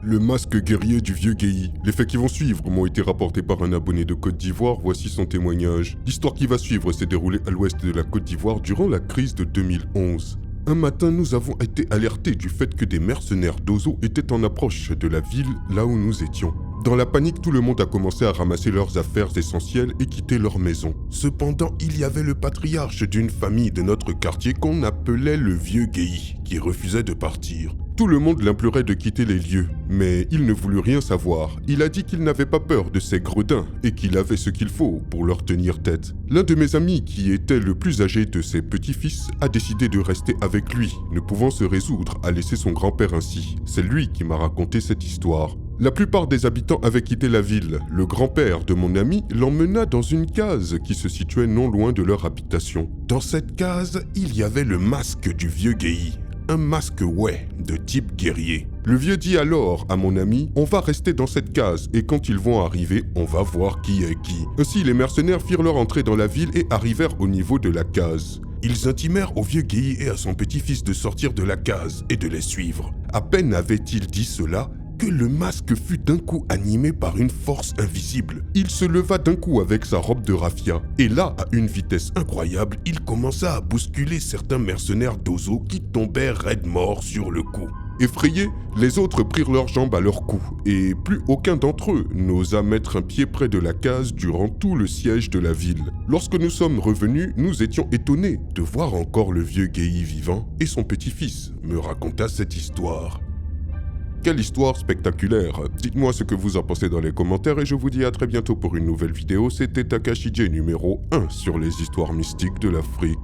Le masque guerrier du vieux Guéhi. Les faits qui vont suivre m'ont été rapportés par un abonné de Côte d'Ivoire, voici son témoignage. L'histoire qui va suivre s'est déroulée à l'ouest de la Côte d'Ivoire durant la crise de 2011. Un matin, nous avons été alertés du fait que des mercenaires d'Ozo étaient en approche de la ville là où nous étions. Dans la panique, tout le monde a commencé à ramasser leurs affaires essentielles et quitter leur maison. Cependant, il y avait le patriarche d'une famille de notre quartier qu'on appelait le vieux Guéhi, qui refusait de partir. Tout le monde l'implorait de quitter les lieux, mais il ne voulut rien savoir. Il a dit qu'il n'avait pas peur de ces gredins et qu'il avait ce qu'il faut pour leur tenir tête. L'un de mes amis, qui était le plus âgé de ses petits-fils, a décidé de rester avec lui, ne pouvant se résoudre à laisser son grand-père ainsi. C'est lui qui m'a raconté cette histoire. La plupart des habitants avaient quitté la ville. Le grand-père de mon ami l'emmena dans une case qui se situait non loin de leur habitation. Dans cette case, il y avait le masque du vieux Guéhi. Un masque de type guerrier. Le vieux dit alors à mon ami, on va rester dans cette case et quand ils vont arriver, on va voir qui est qui. Ainsi, les mercenaires firent leur entrée dans la ville et arrivèrent au niveau de la case. Ils intimèrent au vieux Guéhi et à son petit-fils de sortir de la case et de les suivre. À peine avait-il dit cela, que le masque fut d'un coup animé par une force invisible. Il se leva d'un coup avec sa robe de raffia, et là, à une vitesse incroyable, il commença à bousculer certains mercenaires d'Ozo qui tombèrent raides morts sur le coup. Effrayés, les autres prirent leurs jambes à leur cou, et plus aucun d'entre eux n'osa mettre un pied près de la case durant tout le siège de la ville. Lorsque nous sommes revenus, nous étions étonnés de voir encore le vieux Guéhi vivant, et son petit-fils me raconta cette histoire. Quelle histoire spectaculaire! Dites-moi ce que vous en pensez dans les commentaires et je vous dis à très bientôt pour une nouvelle vidéo. C'était Takashi J numéro 1 sur les histoires mystiques de l'Afrique.